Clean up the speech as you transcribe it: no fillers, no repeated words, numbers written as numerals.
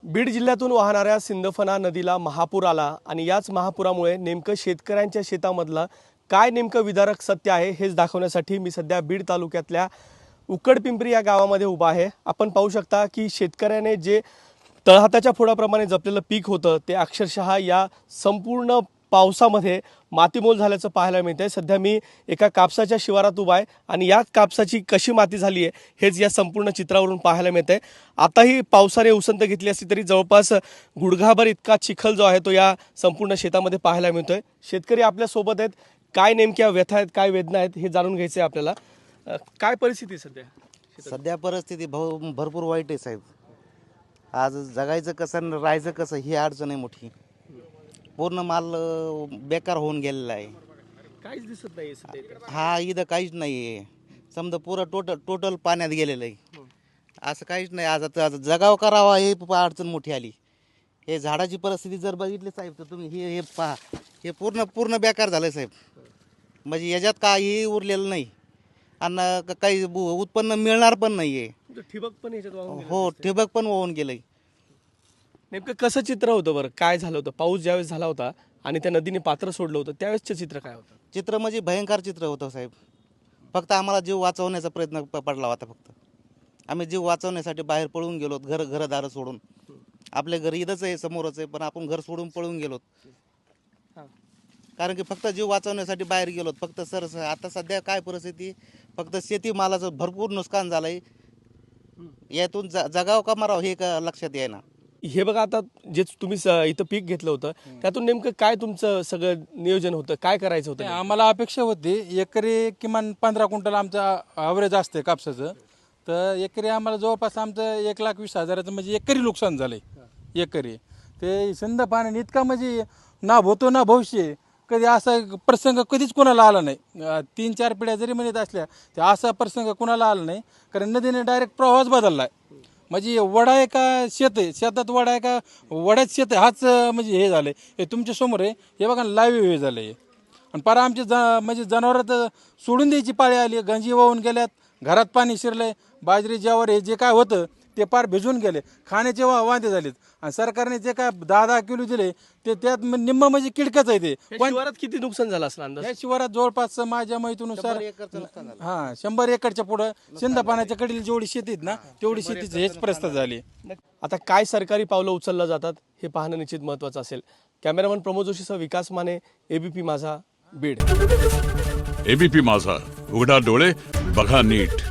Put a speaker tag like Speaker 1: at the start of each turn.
Speaker 1: बीड जिल्ह्यातून वाहणाऱ्या सिंदफणा नदीला महापूर आला आणि याच महापुरामुळे नेमकं शेतकऱ्यांच्या शेतामधलं काय नेमकं विदारक सत्य आहे हेच दाखवण्यासाठी मी सध्या बीड तालुक्यातल्या उकडपिंपरी या गावामध्ये उभा आहे। आपण पाहू शकता की शेतकऱ्याने जे तळहाताच्या फोडाप्रमाणे जपलेलं पीक होतं ते अक्षरशः या संपूर्ण पावसामध्ये मातीमोल झाल्याचं पाहायला मिळतंय। सध्या मी एका कापसाच्या शिवारात उभा आहे आणि या कापसाची कशी माती झाली आहे हेच या संपूर्ण चित्रावरून पाहायला मिळतंय। आताही पावसाने उसंत घेतली असली तरी जवळपास गुडघाभर इतका चिखल जो आहे तो या संपूर्ण शेतामध्ये पाहायला मिळतोय। शेतकरी आपल्या सोबत आहेत, काय नेमक्या व्यथा आहेत, काय वेदना आहेत हे जाणून घ्यायचं आहे आपल्याला। काय परिस्थिती सध्या?
Speaker 2: सध्या परिस्थिती भरपूर वाईट आहे साहेब। आज जगायचं कसं आणि राहायचं कसं ही अडचण आहे मोठी। पूर्ण माल बेकार होऊन गेलेला आहे।
Speaker 1: काहीच दिसत नाही सध्या।
Speaker 2: हा इथं काहीच नाही आहे, समजा पुरं टोटल पाण्यात गेलेलं आहे। असं काहीच नाही। आज जगाव करावा हे अडचण मोठी आली। हे झाडाची परिस्थिती जर बघितली साहेब तर तुम्ही हे पहा, हे पूर्ण बेकार झालं साहेब। म्हणजे याच्यात काही उरलेलं नाही आणि काही उत्पन्न मिळणार पण नाही आहे।
Speaker 1: ठिबक पण ह्याच्यात वाहून गेलं
Speaker 2: हो,
Speaker 1: दिसतंय।
Speaker 2: ठिबक पण वाहून गेलंय।
Speaker 1: नेमकं कसं चित्र होतं बरं? काय झालं होतं? पाऊस ज्यावेळेस झाला होता आणि त्या नदीने पात्र सोडलं होतं त्यावेळेसचं चित्र काय होतं?
Speaker 2: चित्र म्हणजे भयंकर चित्र होतं साहेब। फक्त आम्हाला जीव वाचवण्याचा प्रयत्न पडला होता। फक्त आम्ही जीव वाचवण्यासाठी बाहेर पळून गेलो, घरदार सोडून। आपल्या घरी इथंच आहे, समोरच आहे, पण आपण घर सोडून पळून गेलो कारण की फक्त जीव वाचवण्यासाठी बाहेर गेलो। फक्त सर आता सध्या काय परिस्थिती, फक्त शेतीमालाचं भरपूर नुकसान झालंय। यातून जगाव का मराव हे लक्षात येईना।
Speaker 1: हे बघा, आता जे तुम्ही इथं पीक घेतलं होतं त्यातून नेमकं काय तुमचं सगळं नियोजन होतं, काय करायचं होतं?
Speaker 3: आम्हाला अपेक्षा होती एकरी किमान 15 क्विंटल आमचं ॲव्हरेज असते कापसाचं। तर एकरी आम्हाला जवळपास आमचं 1,20,000 म्हणजे एकरी नुकसान झालंय। एकरी ते सिंध पाण्याने इतका म्हणजे ना भूतो ना भविष्य कधी असा प्रसंग कधीच कोणाला आला नाही। 3-4 पिढ्या जरी म्हणत असल्या तर असा प्रसंग कोणाला आला नाही, कारण नदीने डायरेक्ट प्रवाहच बदलला आहे। म्हणजे वडा आहे का शेत आहे, शेतात वडा आहे का वड्यात शेत आहे, हाच म्हणजे हे झालं आहे। हे तुमच्या समोर आहे, हे बघा लाईव्ह हे झालं आहे। आणि पारा आमचे म्हणजे जनावरं तर सोडून द्यायची पाळी आली। गंजी वाहून गेल्यात, घरात पाणी शिरलंय, बाजरी ज्वारी हे जे काय होतं ते पार भिजून गेले, खाण्याचे वांदे झालेत। आणि सरकारने जे काय 10-10 किलो दिले ते त्यात निम्म म्हणजे किडकच आहे ते।
Speaker 1: पण शिवारात किती नुकसान झालं असं अंदाज?
Speaker 3: या शिवारात जवळपास माझ्या माहितीनुसार 100 एकरच्या पुढं सिंध पाण्याच्या कडील जेवढी शेती आहेत ना तेवढी शेतीचं हेच प्रस्ताव झाली।
Speaker 1: आता काय सरकारी पावलं उचललं जातात हे पाहणं निश्चित महत्त्वाचं असेल। कॅमेरामन प्रमोद जोशीसह विकास माने, एबीपी माझा, बीड।
Speaker 4: एबीपी माझा, उघडा डोळे बघा नीट।